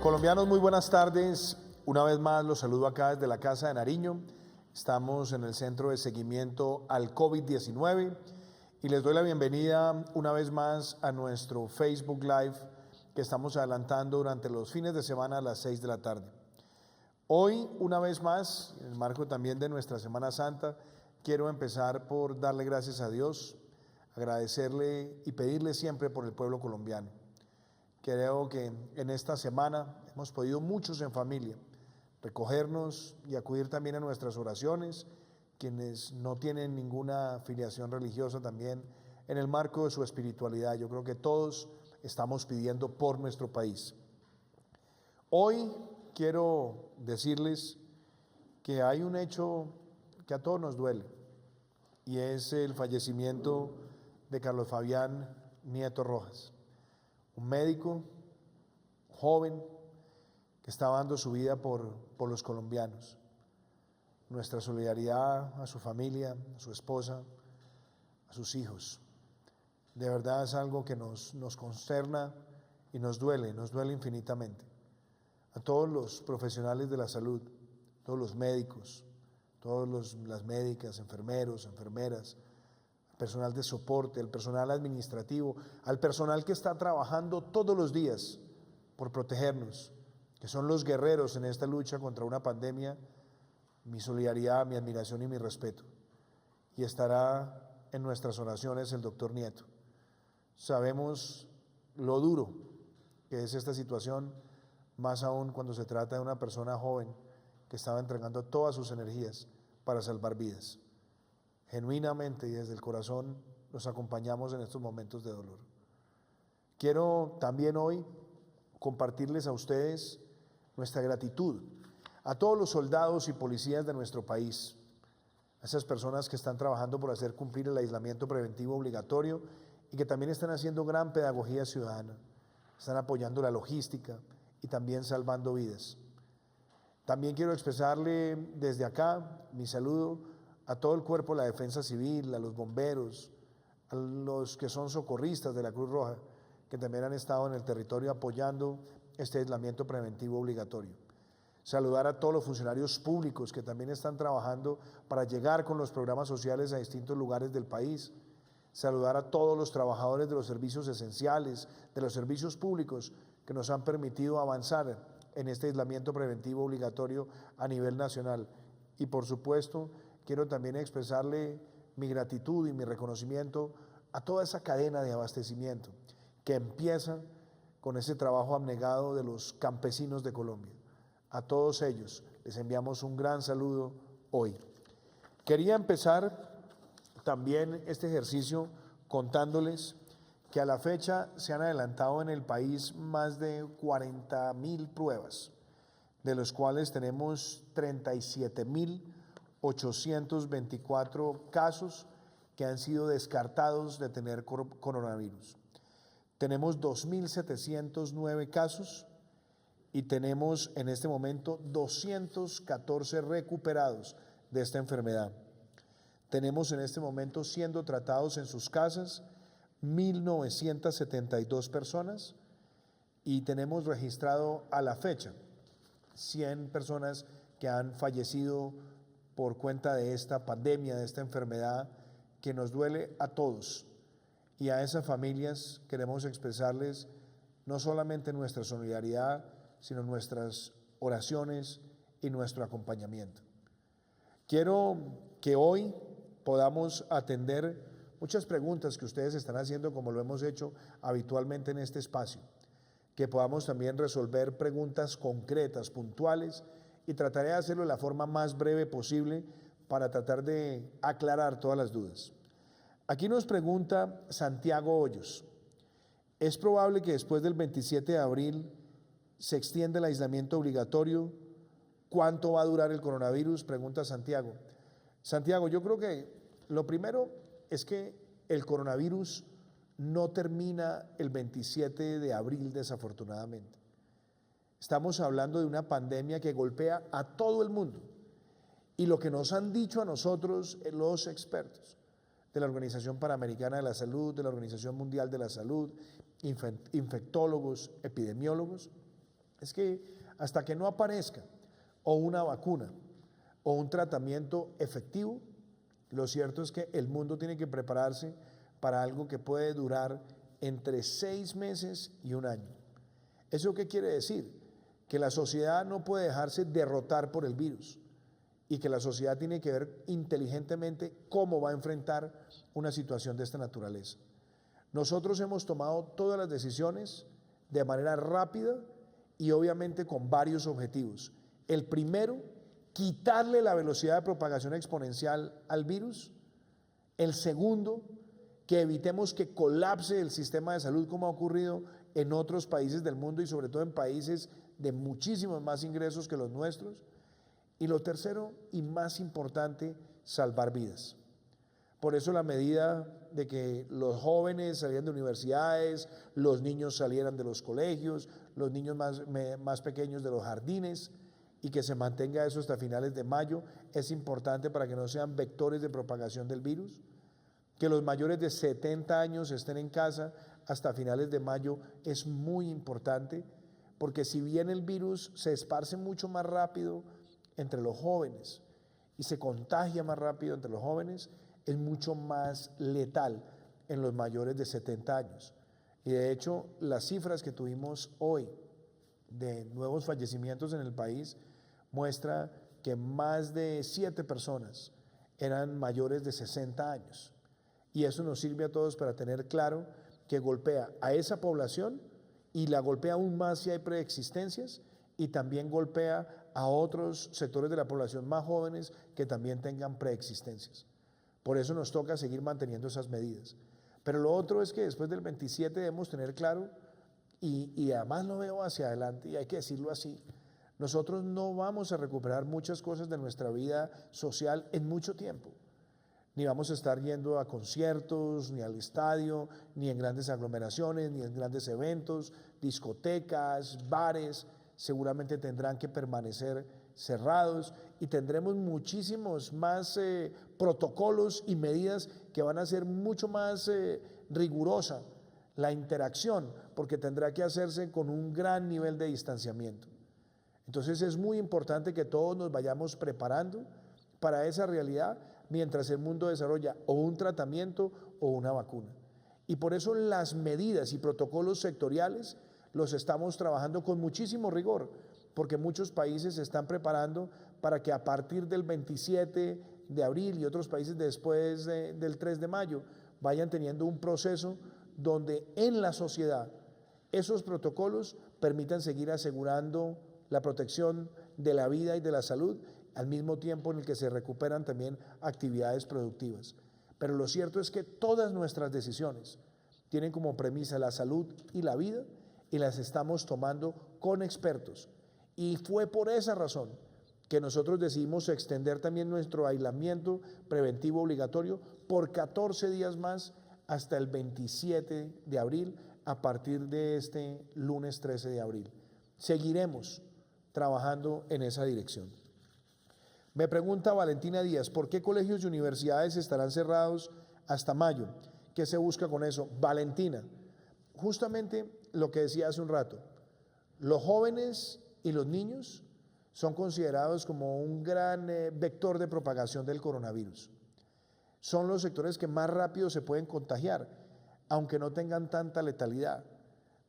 Colombianos, muy buenas tardes. Una vez más los saludo acá desde la Casa de Nariño. Estamos en el centro de seguimiento al COVID-19 y les doy la bienvenida una vez más a nuestro Facebook Live que estamos adelantando durante los fines de semana a las 6 de la tarde. Hoy, una vez más, en el marco también de nuestra Semana Santa, quiero empezar por darle gracias a Dios, agradecerle y pedirle siempre por el pueblo colombiano. Creo que en esta semana hemos podido muchos en familia recogernos y acudir también a nuestras oraciones, quienes no tienen ninguna filiación religiosa también en el marco de su espiritualidad. Yo creo que todos estamos pidiendo por nuestro país. Hoy quiero decirles que hay un hecho que a todos nos duele y es el fallecimiento de Carlos Fabián Nieto Rojas. Un médico joven que estaba dando su vida por los colombianos. Nuestra solidaridad a su familia, a su esposa, a sus hijos. De verdad es algo que nos consterna y nos duele infinitamente. A todos los profesionales de la salud, todos los médicos, las médicas, enfermeros, enfermeras, personal de soporte, el personal administrativo, al personal que está trabajando todos los días por protegernos, que son los guerreros en esta lucha contra una pandemia, mi solidaridad, mi admiración y mi respeto. Y estará en nuestras oraciones el doctor Nieto. Sabemos lo duro que es esta situación, más aún cuando se trata de una persona joven que estaba entregando todas sus energías para salvar vidas. Genuinamente y desde el corazón los acompañamos en estos momentos de dolor. Quiero también hoy compartirles a ustedes nuestra gratitud a todos los soldados y policías de nuestro país, a esas personas que están trabajando por hacer cumplir el aislamiento preventivo obligatorio y que también están haciendo gran pedagogía ciudadana, están apoyando la logística y también salvando vidas. También quiero expresarle desde acá mi saludo a todo el cuerpo de la defensa civil, a los bomberos, a los que son socorristas de la Cruz Roja, que también han estado en el territorio apoyando este aislamiento preventivo obligatorio. Saludar a todos los funcionarios públicos que también están trabajando para llegar con los programas sociales a distintos lugares del país. Saludar a todos los trabajadores de los servicios esenciales, de los servicios públicos que nos han permitido avanzar en este aislamiento preventivo obligatorio a nivel nacional. Y por supuesto, quiero también expresarle mi gratitud y mi reconocimiento a toda esa cadena de abastecimiento que empieza con ese trabajo abnegado de los campesinos de Colombia. A todos ellos les enviamos un gran saludo hoy. Quería empezar también este ejercicio contándoles que a la fecha se han adelantado en el país más de 40.000 pruebas, de los cuales tenemos 37.824 casos que han sido descartados de tener coronavirus. Tenemos 2.709 casos y tenemos en este momento 214 recuperados de esta enfermedad. Tenemos en este momento siendo tratados en sus casas 1.972 personas y tenemos registrado a la fecha 100 personas que han fallecido por cuenta de esta pandemia, de esta enfermedad que nos duele a todos. Y a esas familias queremos expresarles no solamente nuestra solidaridad, sino nuestras oraciones y nuestro acompañamiento. Quiero que hoy podamos atender muchas preguntas que ustedes están haciendo, como lo hemos hecho habitualmente en este espacio, que podamos también resolver preguntas concretas, puntuales, y trataré de hacerlo de la forma más breve posible para tratar de aclarar todas las dudas. Aquí nos pregunta Santiago Hoyos: ¿es probable que después del 27 de abril se extienda el aislamiento obligatorio? ¿Cuánto va a durar el coronavirus?, pregunta Santiago. Santiago, yo creo que lo primero es que el coronavirus no termina el 27 de abril, desafortunadamente. Estamos hablando de una pandemia que golpea a todo el mundo. Y lo que nos han dicho a nosotros los expertos de la Organización Panamericana de la Salud, de la Organización Mundial de la Salud, infectólogos, epidemiólogos, Es que hasta que no aparezca o una vacuna o un tratamiento efectivo, lo cierto es que el mundo tiene que prepararse para algo que puede durar entre 6 meses y un año. ¿Eso qué quiere decir? Que la sociedad no puede dejarse derrotar por el virus y que la sociedad tiene que ver inteligentemente cómo va a enfrentar una situación de esta naturaleza. Nosotros hemos tomado todas las decisiones de manera rápida y obviamente con varios objetivos. El primero, quitarle la velocidad de propagación exponencial al virus. El segundo, que evitemos que colapse el sistema de salud como ha ocurrido en otros países del mundo y sobre todo en países de muchísimos más ingresos que los nuestros. Y lo tercero y más importante, salvar vidas. Por eso la medida de que los jóvenes salieran de universidades, los niños salieran de los colegios, los niños más pequeños de los jardines y que se mantenga eso hasta finales de mayo es importante para que no sean vectores de propagación del virus. Que los mayores de 70 años estén en casa hasta finales de mayo es muy importante porque si bien el virus se esparce mucho más rápido entre los jóvenes y se contagia más rápido entre los jóvenes, es mucho más letal en los mayores de 70 años. Y de hecho, las cifras que tuvimos hoy de nuevos fallecimientos en el país muestra que más de 7 personas eran mayores de 60 años. Y eso nos sirve a todos para tener claro que golpea a esa población y la golpea aún más si hay preexistencias y también golpea a otros sectores de la población más jóvenes que también tengan preexistencias. Por eso nos toca seguir manteniendo esas medidas. Pero lo otro es que después del 27 debemos tener claro, y además lo veo hacia adelante, y hay que decirlo así, nosotros no vamos a recuperar muchas cosas de nuestra vida social en mucho tiempo. Ni vamos a estar yendo a conciertos, ni al estadio, ni en grandes aglomeraciones, ni en grandes eventos, discotecas, bares, seguramente tendrán que permanecer cerrados y tendremos muchísimos más protocolos y medidas que van a ser mucho más rigurosa la interacción, porque tendrá que hacerse con un gran nivel de distanciamiento. Entonces es muy importante que todos nos vayamos preparando para esa realidad mientras el mundo desarrolla o un tratamiento o una vacuna. Y por eso las medidas y protocolos sectoriales los estamos trabajando con muchísimo rigor, porque muchos países se están preparando para que a partir del 27 de abril y otros países después del 3 de mayo vayan teniendo un proceso donde en la sociedad esos protocolos permitan seguir asegurando la protección de la vida y de la salud al mismo tiempo en el que se recuperan también actividades productivas. Pero lo cierto es que todas nuestras decisiones tienen como premisa la salud y la vida y las estamos tomando con expertos. Y fue por esa razón que nosotros decidimos extender también nuestro aislamiento preventivo obligatorio por 14 días más hasta el 27 de abril a partir de este lunes 13 de abril. Seguiremos trabajando en esa dirección. Me pregunta Valentina Díaz, ¿por qué colegios y universidades estarán cerrados hasta mayo? ¿Qué se busca con eso? Valentina, justamente lo que decía hace un rato, los jóvenes y los niños son considerados como un gran vector de propagación del coronavirus. Son los sectores que más rápido se pueden contagiar, aunque no tengan tanta letalidad.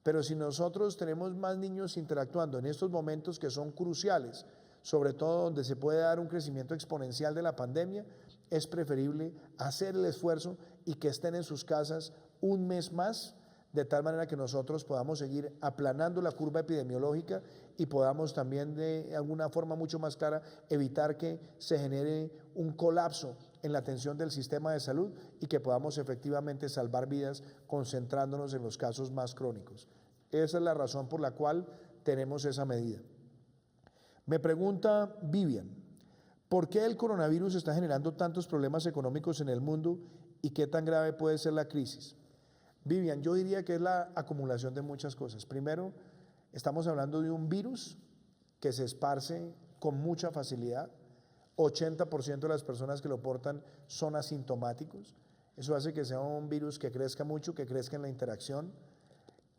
Pero si nosotros tenemos más niños interactuando en estos momentos que son cruciales, sobre todo donde se puede dar un crecimiento exponencial de la pandemia, es preferible hacer el esfuerzo y que estén en sus casas un mes más, de tal manera que nosotros podamos seguir aplanando la curva epidemiológica y podamos también de alguna forma mucho más clara evitar que se genere un colapso en la atención del sistema de salud y que podamos efectivamente salvar vidas concentrándonos en los casos más crónicos. Esa es la razón por la cual tenemos esa medida. Me pregunta Vivian, ¿por qué el coronavirus está generando tantos problemas económicos en el mundo y qué tan grave puede ser la crisis? Vivian, yo diría que es la acumulación de muchas cosas. Primero, estamos hablando de un virus que se esparce con mucha facilidad. 80% de las personas que lo portan son asintomáticos. Eso hace que sea un virus que crezca mucho, que crezca en la interacción.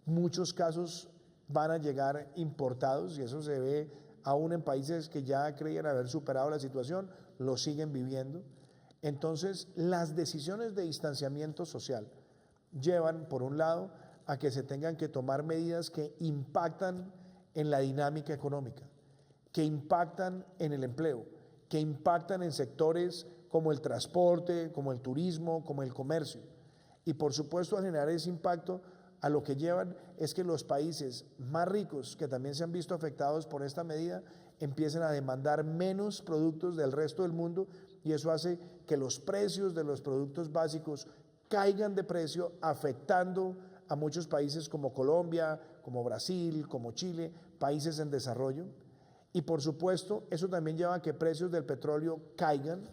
Muchos casos van a llegar importados y eso se ve aún en países que ya creían haber superado la situación, lo siguen viviendo. Entonces, las decisiones de distanciamiento social llevan, por un lado, a que se tengan que tomar medidas que impactan en la dinámica económica, que impactan en el empleo, que impactan en sectores como el transporte, como el turismo, como el comercio. Y por supuesto, al generar ese impacto, a lo que llevan es que los países más ricos, que también se han visto afectados por esta medida, empiecen a demandar menos productos del resto del mundo y eso hace que los precios de los productos básicos caigan de precio, afectando a muchos países como Colombia, como Brasil, como Chile, países en desarrollo. Y por supuesto, eso también lleva a que precios del petróleo caigan,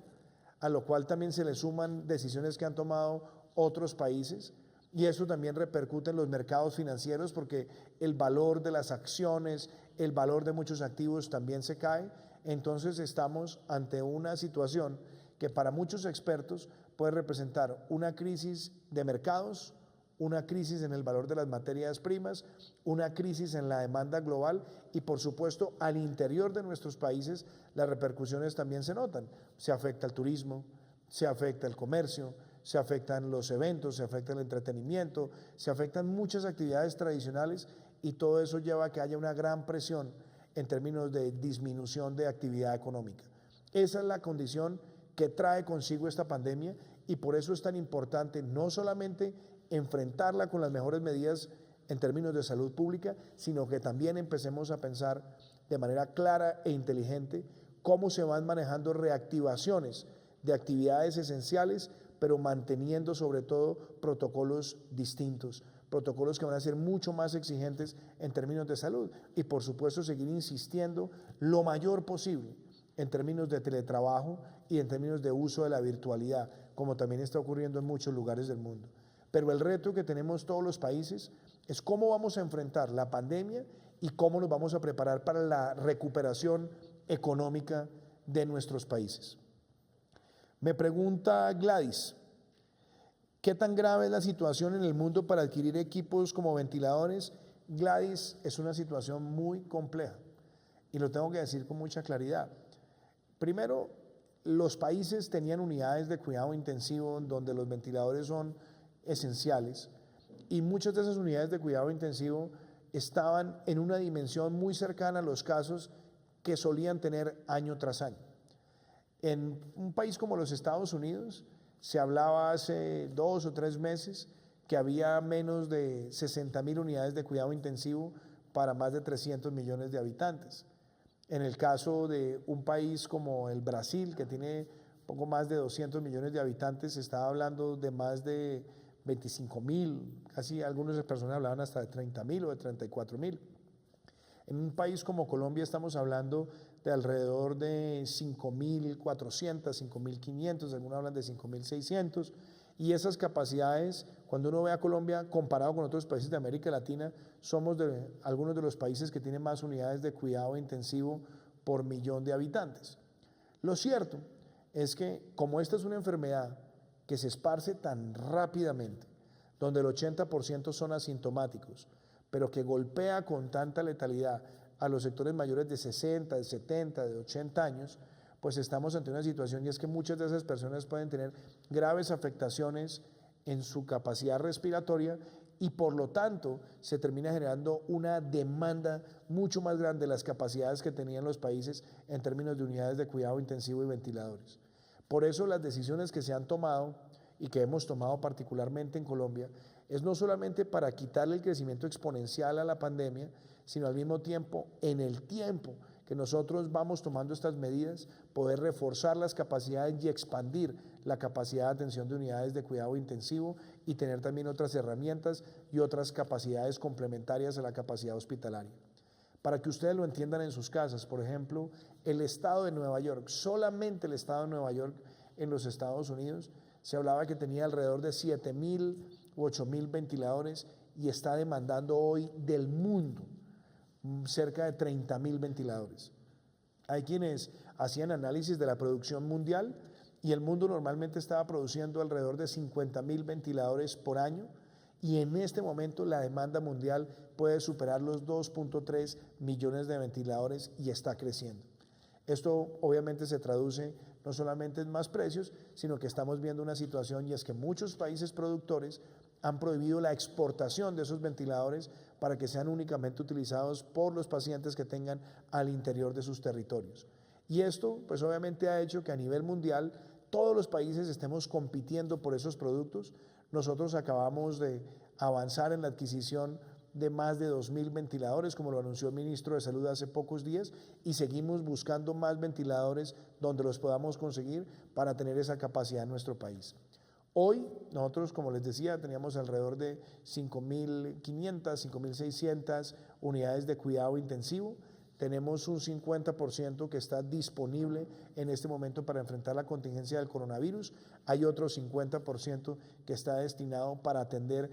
a lo cual también se le suman decisiones que han tomado otros países. Y eso también repercute en los mercados financieros porque el valor de las acciones, el valor de muchos activos también se cae. Entonces estamos ante una situación que para muchos expertos puede representar una crisis de mercados, una crisis en el valor de las materias primas, una crisis en la demanda global y por supuesto al interior de nuestros países las repercusiones también se notan. Se afecta el turismo, se afecta el comercio, se afectan los eventos, se afecta el entretenimiento, se afectan muchas actividades tradicionales y todo eso lleva a que haya una gran presión en términos de disminución de actividad económica. Esa es la condición que trae consigo esta pandemia y por eso es tan importante no solamente enfrentarla con las mejores medidas en términos de salud pública, sino que también empecemos a pensar de manera clara e inteligente cómo se van manejando reactivaciones de actividades esenciales, pero manteniendo sobre todo protocolos distintos, protocolos que van a ser mucho más exigentes en términos de salud y por supuesto seguir insistiendo lo mayor posible en términos de teletrabajo y en términos de uso de la virtualidad, como también está ocurriendo en muchos lugares del mundo. Pero el reto que tenemos todos los países es cómo vamos a enfrentar la pandemia y cómo nos vamos a preparar para la recuperación económica de nuestros países. Me pregunta Gladys, ¿qué tan grave es la situación en el mundo para adquirir equipos como ventiladores? Gladys, es una situación muy compleja y lo tengo que decir con mucha claridad. Primero, los países tenían unidades de cuidado intensivo donde los ventiladores son esenciales y muchas de esas unidades de cuidado intensivo estaban en una dimensión muy cercana a los casos que solían tener año tras año. En un país como los Estados Unidos se hablaba hace 2 o 3 meses que había menos de 60.000 unidades de cuidado intensivo para más de 300 millones de habitantes. En el caso de un país como el Brasil, que tiene poco más de 200 millones de habitantes, se estaba hablando de más de 25.000, casi algunas personas hablaban hasta de 30.000 o de 34.000. En un país como Colombia estamos hablando de alrededor de 5.400, 5.500, algunos hablan de 5.600, y esas capacidades, cuando uno ve a Colombia comparado con otros países de América Latina, somos algunos de los países que tienen más unidades de cuidado intensivo por millón de habitantes. Lo cierto es que como esta es una enfermedad que se esparce tan rápidamente, donde el 80% son asintomáticos, pero que golpea con tanta letalidad a los sectores mayores de 60, de 70, de 80 años, pues estamos ante una situación y es que muchas de esas personas pueden tener graves afectaciones en su capacidad respiratoria y por lo tanto se termina generando una demanda mucho más grande de las capacidades que tenían los países en términos de unidades de cuidado intensivo y ventiladores. Por eso las decisiones que se han tomado y que hemos tomado particularmente en Colombia es no solamente para quitarle el crecimiento exponencial a la pandemia, sino al mismo tiempo, en el tiempo que nosotros vamos tomando estas medidas, poder reforzar las capacidades y expandir la capacidad de atención de unidades de cuidado intensivo y tener también otras herramientas y otras capacidades complementarias a la capacidad hospitalaria. Para que ustedes lo entiendan en sus casas, por ejemplo, el estado de Nueva York, solamente el estado de Nueva York en los Estados Unidos, se hablaba que tenía alrededor de 7.000 u 8.000 ventiladores y está demandando hoy del mundo cerca de 30.000 ventiladores. Hay quienes hacían análisis de la producción mundial y el mundo normalmente estaba produciendo alrededor de 50.000 ventiladores por año y en este momento la demanda mundial puede superar los 2.3 millones de ventiladores y está creciendo. Esto obviamente se traduce no solamente en más precios, sino que estamos viendo una situación y es que muchos países productores han prohibido la exportación de esos ventiladores para que sean únicamente utilizados por los pacientes que tengan al interior de sus territorios. Y esto pues obviamente ha hecho que a nivel mundial todos los países estemos compitiendo por esos productos. Nosotros acabamos de avanzar en la adquisición de más de 2.000 ventiladores, como lo anunció el ministro de Salud hace pocos días, y seguimos buscando más ventiladores donde los podamos conseguir para tener esa capacidad en nuestro país. Hoy nosotros, como les decía, teníamos alrededor de 5.500, 5.600 unidades de cuidado intensivo. Tenemos un 50% que está disponible en este momento para enfrentar la contingencia del coronavirus. Hay otro 50% que está destinado para atender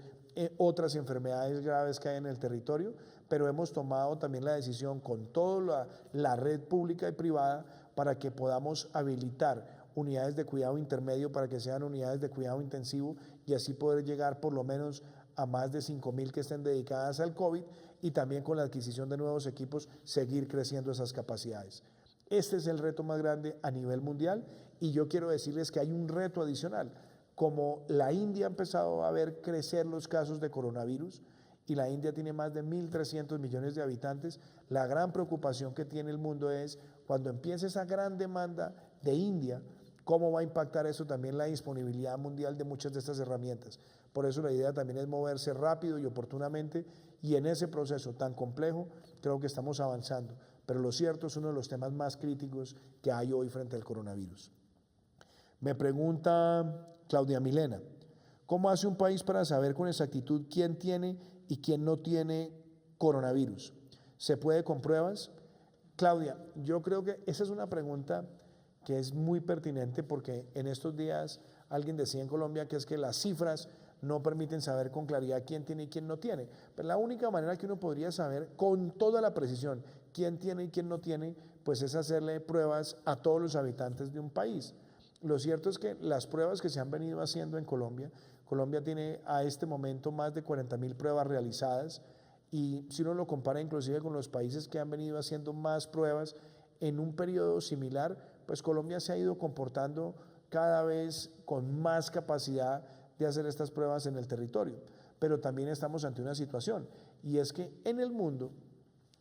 otras enfermedades graves que hay en el territorio, pero hemos tomado también la decisión con toda la red pública y privada para que podamos habilitar unidades de cuidado intermedio para que sean unidades de cuidado intensivo y así poder llegar por lo menos a más de 5.000 que estén dedicadas al COVID y también con la adquisición de nuevos equipos seguir creciendo esas capacidades. Este es el reto más grande a nivel mundial y yo quiero decirles que hay un reto adicional. Como la India ha empezado a ver crecer los casos de coronavirus y la India tiene más de 1.300 millones de habitantes, la gran preocupación que tiene el mundo es cuando empiece esa gran demanda de India, cómo va a impactar eso también la disponibilidad mundial de muchas de estas herramientas. Por eso la idea también es moverse rápido y oportunamente y en ese proceso tan complejo creo que estamos avanzando. Pero lo cierto es uno de los temas más críticos que hay hoy frente al coronavirus. Me pregunta Claudia Milena, ¿cómo hace un país para saber con exactitud quién tiene y quién no tiene coronavirus? ¿Se puede con pruebas? Claudia, yo creo que esa es una pregunta que es muy pertinente porque en estos días alguien decía en Colombia que es que las cifras no permiten saber con claridad quién tiene y quién no tiene. Pero la única manera que uno podría saber con toda la precisión quién tiene y quién no tiene, pues es hacerle pruebas a todos los habitantes de un país. Lo cierto es que las pruebas que se han venido haciendo en Colombia, Colombia tiene a este momento más de 40.000 pruebas realizadas y si uno lo compara inclusive con los países que han venido haciendo más pruebas en un periodo similar, pues Colombia se ha ido comportando cada vez con más capacidad de hacer estas pruebas en el territorio. Pero también estamos ante una situación y es que en el mundo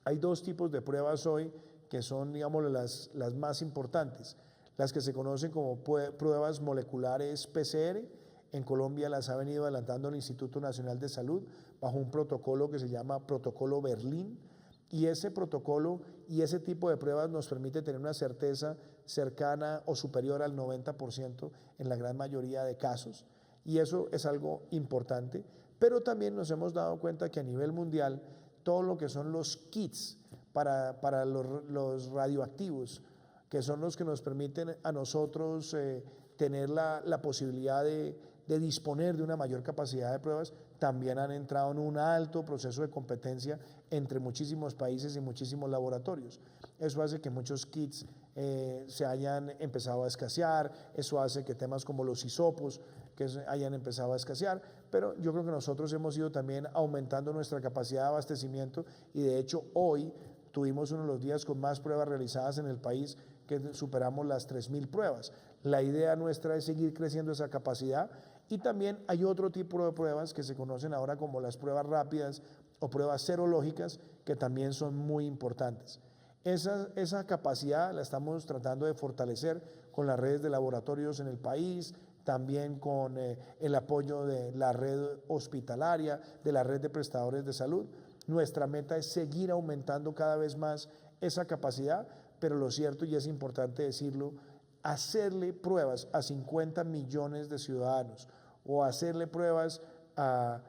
hay dos tipos de pruebas hoy que son, digamos, las más importantes. Las que se conocen como pruebas moleculares PCR, en Colombia las ha venido adelantando el Instituto Nacional de Salud bajo un protocolo que se llama Protocolo Berlín, y ese protocolo y ese tipo de pruebas nos permite tener una certeza cercana o superior al 90% en la gran mayoría de casos, y eso es algo importante, pero también nos hemos dado cuenta que a nivel mundial todo lo que son los kits para los radioactivos, que son los que nos permiten a nosotros tener la posibilidad de disponer de una mayor capacidad de pruebas, también han entrado en un alto proceso de competencia entre muchísimos países y muchísimos laboratorios. Eso hace que muchos kits se hayan empezado a escasear, eso hace que temas como los hisopos que hayan empezado a escasear, pero yo creo que nosotros hemos ido también aumentando nuestra capacidad de abastecimiento y de hecho hoy tuvimos uno de los días con más pruebas realizadas en el país, que superamos las 3.000 pruebas. La idea nuestra es seguir creciendo esa capacidad y también hay otro tipo de pruebas que se conocen ahora como las pruebas rápidas o pruebas serológicas que también son muy importantes. Esa capacidad la estamos tratando de fortalecer con las redes de laboratorios en el país, también con el apoyo de la red hospitalaria, de la red de prestadores de salud. Nuestra meta es seguir aumentando cada vez más esa capacidad, pero lo cierto, y es importante decirlo, hacerle pruebas a 50 millones de ciudadanos o hacerle pruebas a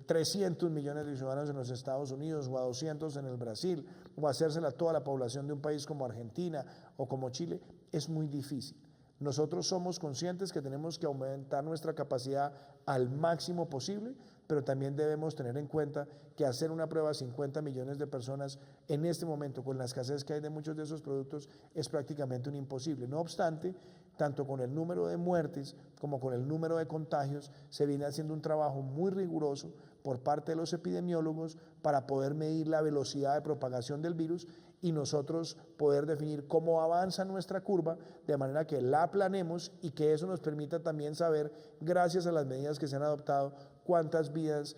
300 millones de ciudadanos en los Estados Unidos o a 200 en el Brasil o hacérsela a toda la población de un país como Argentina o como Chile, es muy difícil. Nosotros somos conscientes que tenemos que aumentar nuestra capacidad al máximo posible, pero también debemos tener en cuenta que hacer una prueba a 50 millones de personas en este momento, con la escasez que hay de muchos de esos productos, es prácticamente un imposible. No obstante, tanto con el número de muertes como con el número de contagios, se viene haciendo un trabajo muy riguroso por parte de los epidemiólogos para poder medir la velocidad de propagación del virus y nosotros poder definir cómo avanza nuestra curva de manera que la planemos y que eso nos permita también saber, gracias a las medidas que se han adoptado, cuántas vidas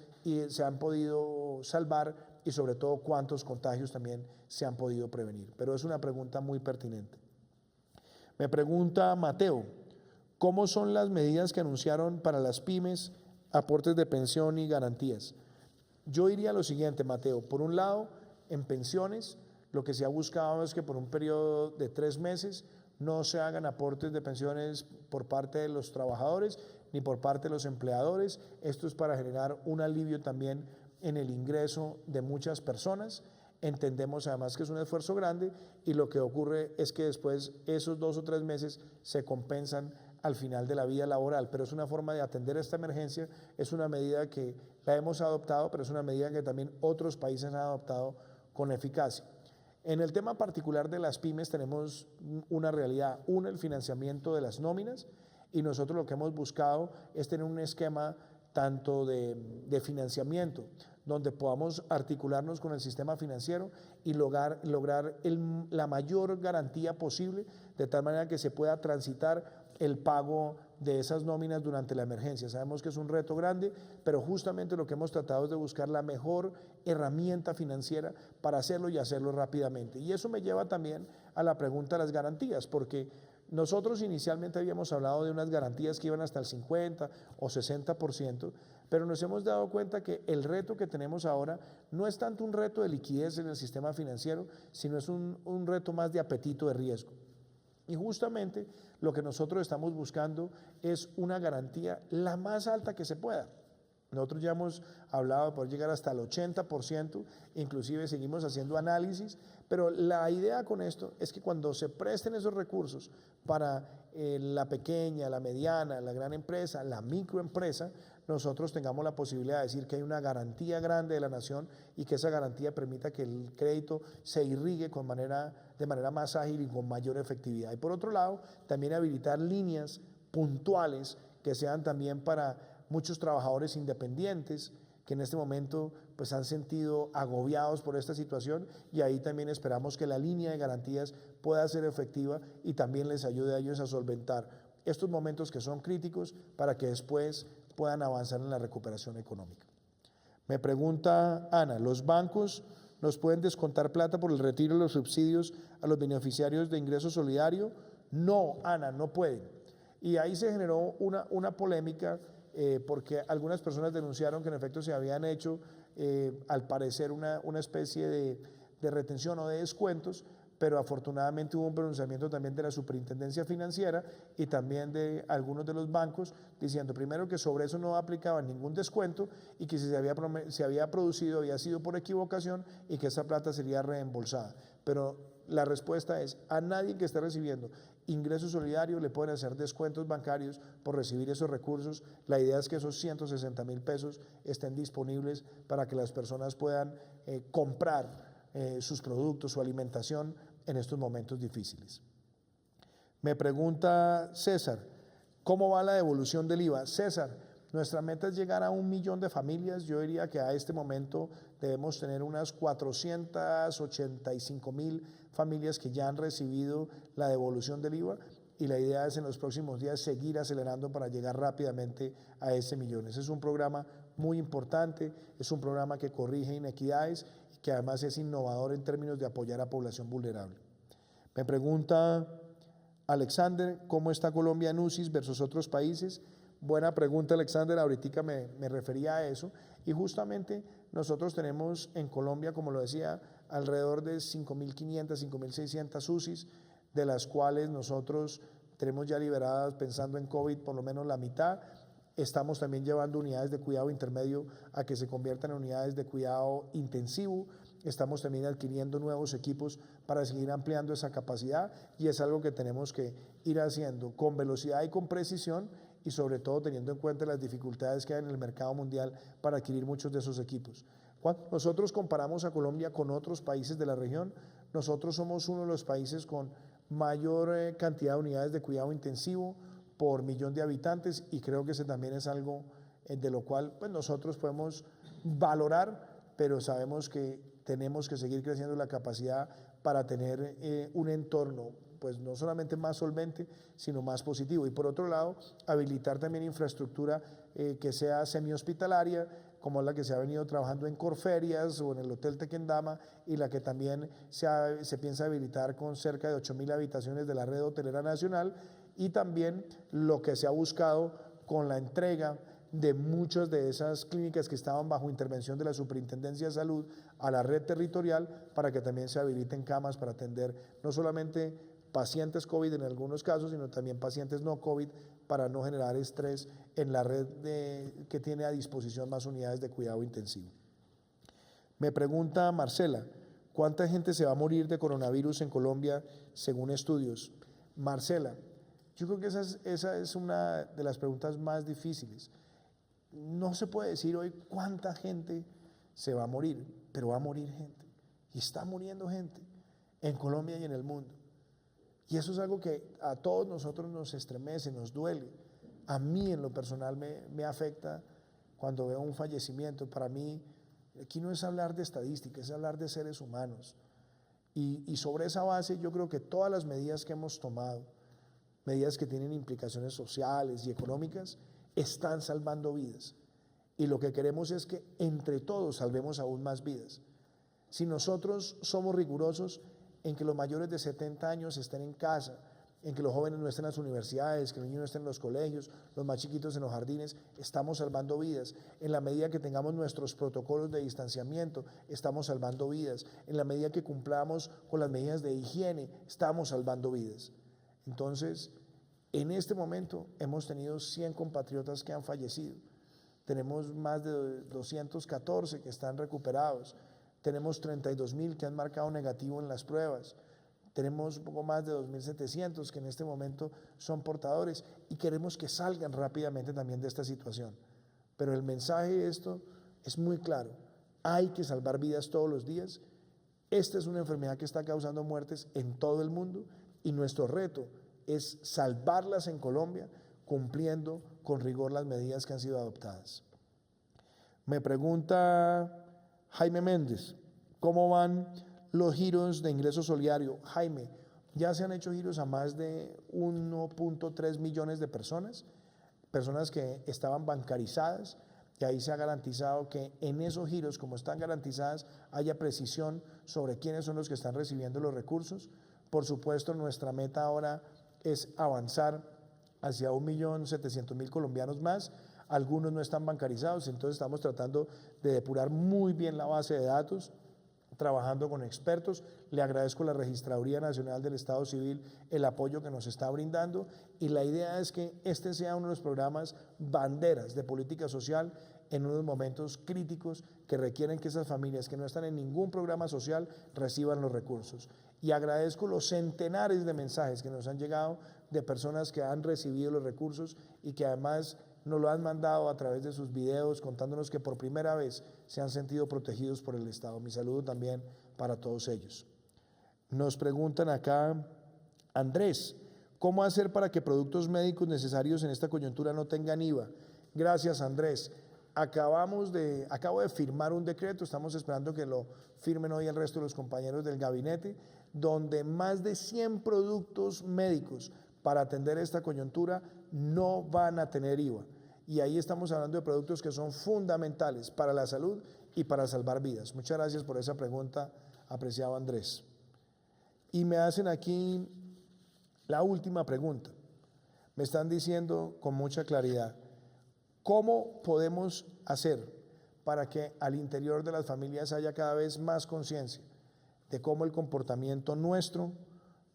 se han podido salvar y sobre todo cuántos contagios también se han podido prevenir. Pero es una pregunta muy pertinente. Me pregunta Mateo, ¿cómo son las medidas que anunciaron para las pymes, aportes de pensión y garantías? Yo diría lo siguiente, Mateo. Por un lado, en pensiones, lo que se ha buscado es que por un periodo de 3 meses no se hagan aportes de pensiones por parte de los trabajadores ni por parte de los empleadores. Esto es para generar un alivio también en el ingreso de muchas personas. Entendemos además que es un esfuerzo grande y lo que ocurre es que después esos 2 o 3 meses se compensan al final de la vida laboral, pero es una forma de atender esta emergencia, es una medida que la hemos adoptado, pero es una medida que también otros países han adoptado con eficacia. En el tema particular de las pymes tenemos una realidad, el financiamiento de las nóminas, y nosotros lo que hemos buscado es tener un esquema tanto de financiamiento, donde podamos articularnos con el sistema financiero y lograr la mayor garantía posible, de tal manera que se pueda transitar el pago de esas nóminas durante la emergencia. Sabemos que es un reto grande, pero justamente lo que hemos tratado es de buscar la mejor herramienta financiera para hacerlo y hacerlo rápidamente. Y eso me lleva también a la pregunta de las garantías, porque nosotros inicialmente habíamos hablado de unas garantías que iban hasta el 50 o 60%, pero nos hemos dado cuenta que el reto que tenemos ahora no es tanto un reto de liquidez en el sistema financiero, sino es un reto más de apetito de riesgo. Y justamente lo que nosotros estamos buscando es una garantía la más alta que se pueda. Nosotros ya hemos hablado de poder llegar hasta el 80%, inclusive seguimos haciendo análisis, pero la idea con esto es que cuando se presten esos recursos para la pequeña, la mediana, la gran empresa, la microempresa, nosotros tengamos la posibilidad de decir que hay una garantía grande de la nación y que esa garantía permita que el crédito se irrigue de manera más ágil y con mayor efectividad. Y por otro lado, también habilitar líneas puntuales que sean también para muchos trabajadores independientes que en este momento pues han sentido agobiados por esta situación, y ahí también esperamos que la línea de garantías pueda ser efectiva y también les ayude a ellos a solventar estos momentos que son críticos para que después puedan avanzar en la recuperación económica. Me pregunta Ana, ¿los bancos nos pueden descontar plata por el retiro de los subsidios a los beneficiarios de ingreso solidario? No, Ana, no pueden. Y ahí se generó una polémica porque algunas personas denunciaron que en efecto se habían hecho, al parecer, una especie de retención o de descuentos, pero afortunadamente hubo un pronunciamiento también de la Superintendencia Financiera y también de algunos de los bancos diciendo primero que sobre eso no aplicaban ningún descuento y que si se había producido había sido por equivocación y que esa plata sería reembolsada. Pero la respuesta es: a nadie que esté recibiendo ingreso solidario le pueden hacer descuentos bancarios por recibir esos recursos. La idea es que esos 160.000 pesos estén disponibles para que las personas puedan comprar sus productos, su alimentación en estos momentos difíciles. Me pregunta César, ¿cómo va la devolución del IVA? César, nuestra meta es llegar a 1 millón de familias. Yo diría que a este momento debemos tener unas 485.000 familias que ya han recibido la devolución del IVA, y la idea es en los próximos días seguir acelerando para llegar rápidamente a ese millón. Ese es un programa muy importante, es un programa que corrige inequidades y que además es innovador en términos de apoyar a población vulnerable. Me pregunta Alexander, ¿cómo está Colombia en UCIs versus otros países? Buena pregunta, Alexander, ahorita me refería a eso, y justamente nosotros tenemos en Colombia, como lo decía, alrededor de 5.500, 5.600 UCIs, de las cuales nosotros tenemos ya liberadas, pensando en COVID, por lo menos la mitad. Estamos también llevando unidades de cuidado intermedio a que se conviertan en unidades de cuidado intensivo. Estamos también adquiriendo nuevos equipos para seguir ampliando esa capacidad, y es algo que tenemos que ir haciendo con velocidad y con precisión, y sobre todo teniendo en cuenta las dificultades que hay en el mercado mundial para adquirir muchos de esos equipos. Cuando nosotros comparamos a Colombia con otros países de la región, nosotros somos uno de los países con mayor cantidad de unidades de cuidado intensivo por millón de habitantes, y creo que ese también es algo de lo cual pues, nosotros podemos valorar, pero sabemos que tenemos que seguir creciendo la capacidad para tener un entorno pues no solamente más solvente, sino más positivo. Y por otro lado, habilitar también infraestructura que sea semi-hospitalaria, como la que se ha venido trabajando en Corferias o en el Hotel Tequendama, y la que también se piensa habilitar con cerca de 8.000 habitaciones de la red hotelera nacional, y también lo que se ha buscado con la entrega de muchas de esas clínicas que estaban bajo intervención de la Superintendencia de Salud a la red territorial, para que también se habiliten camas para atender no solamente pacientes COVID en algunos casos, sino también pacientes no COVID, para no generar estrés en la red que tiene a disposición más unidades de cuidado intensivo. Me pregunta Marcela, ¿cuánta gente se va a morir de coronavirus en Colombia según estudios? Marcela, yo creo que esa es una de las preguntas más difíciles. No se puede decir hoy cuánta gente se va a morir, pero va a morir gente, y está muriendo gente en Colombia y en el mundo. Y eso es algo que a todos nosotros nos estremece, nos duele. A mí en lo personal me afecta cuando veo un fallecimiento. Para mí, aquí no es hablar de estadística, es hablar de seres humanos. Y sobre esa base yo creo que todas las medidas que hemos tomado, medidas que tienen implicaciones sociales y económicas, están salvando vidas. Y lo que queremos es que entre todos salvemos aún más vidas. Si nosotros somos rigurosos en que los mayores de 70 años estén en casa, en que los jóvenes no estén en las universidades, que los niños no estén en los colegios, los más chiquitos en los jardines, estamos salvando vidas. En la medida que tengamos nuestros protocolos de distanciamiento, estamos salvando vidas. En la medida que cumplamos con las medidas de higiene, estamos salvando vidas. Entonces, en este momento hemos tenido 100 compatriotas que han fallecido. Tenemos más de 214 que están recuperados. Tenemos 32.000 que han marcado negativo en las pruebas. Tenemos un poco más de 2.700 que en este momento son portadores, y queremos que salgan rápidamente también de esta situación. Pero el mensaje de esto es muy claro. Hay que salvar vidas todos los días. Esta es una enfermedad que está causando muertes en todo el mundo, y nuestro reto es salvarlas en Colombia cumpliendo con rigor las medidas que han sido adoptadas. Me pregunta Jaime Méndez, ¿cómo van los giros de ingreso solidario? Jaime, ya se han hecho giros a más de 1.3 millones de personas que estaban bancarizadas, y ahí se ha garantizado que en esos giros, como están garantizadas, haya precisión sobre quiénes son los que están recibiendo los recursos. Por supuesto, nuestra meta ahora es avanzar hacia 1.700.000 colombianos más. Algunos no están bancarizados, entonces estamos tratando de depurar muy bien la base de datos, trabajando con expertos. Le agradezco a la Registraduría Nacional del Estado Civil el apoyo que nos está brindando, y la idea es que este sea uno de los programas banderas de política social en unos momentos críticos que requieren que esas familias que no están en ningún programa social reciban los recursos. Y agradezco los centenares de mensajes que nos han llegado de personas que han recibido los recursos y que además nos lo han mandado a través de sus videos contándonos que por primera vez se han sentido protegidos por el Estado. Mi saludo también para todos ellos. Nos preguntan acá, Andrés, ¿cómo hacer para que productos médicos necesarios en esta coyuntura no tengan IVA? Gracias, Andrés. Acabo de firmar un decreto, estamos esperando que lo firmen hoy el resto de los compañeros del gabinete, donde más de 100 productos médicos para atender esta coyuntura no van a tener IVA. Y ahí estamos hablando de productos que son fundamentales para la salud y para salvar vidas. Muchas gracias por esa pregunta, apreciado Andrés. Y me hacen aquí la última pregunta. Me están diciendo con mucha claridad, ¿cómo podemos hacer para que al interior de las familias haya cada vez más conciencia de cómo el comportamiento nuestro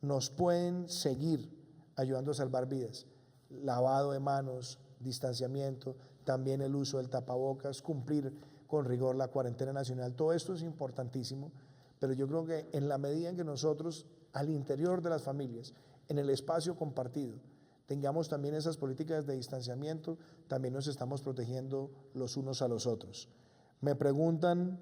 nos pueden seguir ayudando a salvar vidas? Lavado de manos, distanciamiento, también el uso del tapabocas, cumplir con rigor la cuarentena nacional. Todo esto es importantísimo, pero yo creo que en la medida en que nosotros al interior de las familias, en el espacio compartido, tengamos también esas políticas de distanciamiento, también nos estamos protegiendo los unos a los otros. Me preguntan,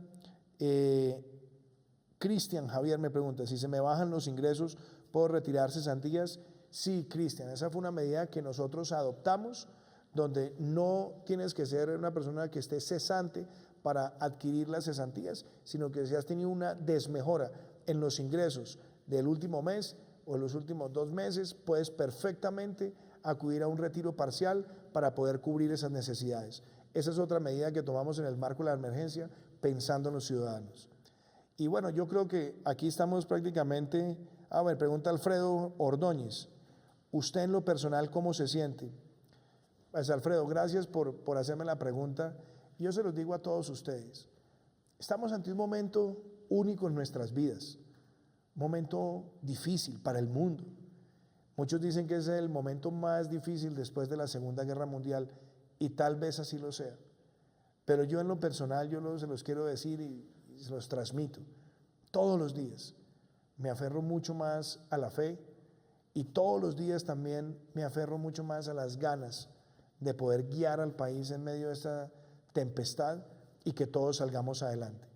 Cristian Javier me pregunta, si se me bajan los ingresos, ¿puedo retirar cesantías? Sí, Cristian, esa fue una medida que nosotros adoptamos, donde no tienes que ser una persona que esté cesante para adquirir las cesantías, sino que si has tenido una desmejora en los ingresos del último mes o en los últimos 2 meses, puedes perfectamente acudir a un retiro parcial para poder cubrir esas necesidades. Esa es otra medida que tomamos en el marco de la emergencia, pensando en los ciudadanos. Y bueno, yo creo que aquí estamos prácticamente. Me pregunta Alfredo Ordóñez, ¿usted en lo personal cómo se siente? Pues Alfredo, gracias por hacerme la pregunta. Yo se los digo a todos ustedes, estamos ante un momento único en nuestras vidas, un momento difícil para el mundo. Muchos dicen que es el momento más difícil después de la Segunda Guerra Mundial, y tal vez así lo sea. Pero yo en lo personal, se los quiero decir y se los transmito. Todos los días me aferro mucho más a la fe, y todos los días también me aferro mucho más a las ganas de poder guiar al país en medio de esta tempestad y que todos salgamos adelante.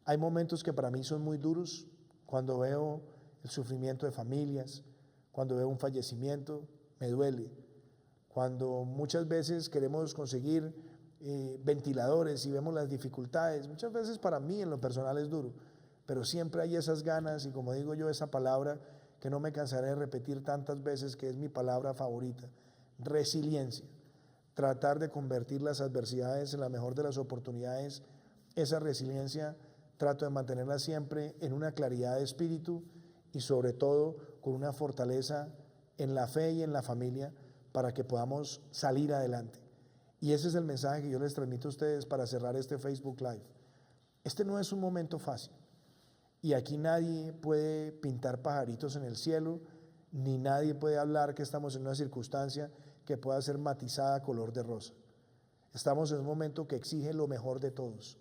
Hay momentos que para mí son muy duros, cuando veo el sufrimiento de familias, cuando veo un fallecimiento, me duele. Cuando muchas veces queremos conseguir ventiladores y vemos las dificultades, muchas veces para mí en lo personal es duro, pero siempre hay esas ganas y, como digo yo, esa palabra que no me cansaré de repetir tantas veces, que es mi palabra favorita: resiliencia. Tratar de convertir las adversidades en la mejor de las oportunidades. Esa resiliencia trato de mantenerla siempre en una claridad de espíritu y sobre todo con una fortaleza en la fe y en la familia, para que podamos salir adelante. Y ese es el mensaje que yo les transmito a ustedes para cerrar este Facebook Live. Este no es un momento fácil, y aquí nadie puede pintar pajaritos en el cielo, ni nadie puede hablar que estamos en una circunstancia que pueda ser matizada color de rosa. Estamos en un momento que exige lo mejor de todos,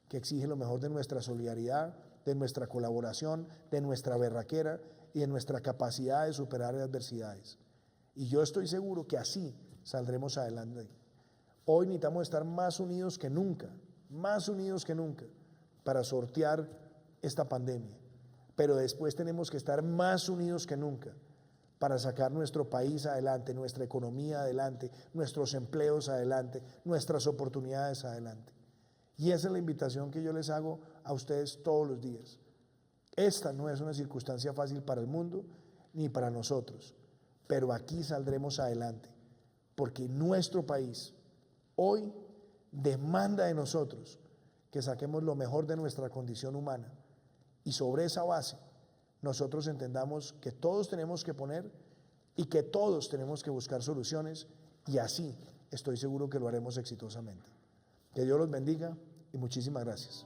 que exige lo mejor de nuestra solidaridad, de nuestra colaboración, de nuestra berraquera y de nuestra capacidad de superar adversidades. Y yo estoy seguro que así saldremos adelante. Hoy necesitamos estar más unidos que nunca, para sortear esta pandemia. Pero después tenemos que estar más unidos que nunca para sacar nuestro país adelante, nuestra economía adelante, nuestros empleos adelante, nuestras oportunidades adelante. Y esa es la invitación que yo les hago a ustedes todos los días. Esta no es una circunstancia fácil para el mundo ni para nosotros, pero aquí saldremos adelante, porque nuestro país hoy demanda de nosotros que saquemos lo mejor de nuestra condición humana, y sobre esa base nosotros entendamos que todos tenemos que poner y que todos tenemos que buscar soluciones, y así estoy seguro que lo haremos exitosamente. Que Dios los bendiga y muchísimas gracias.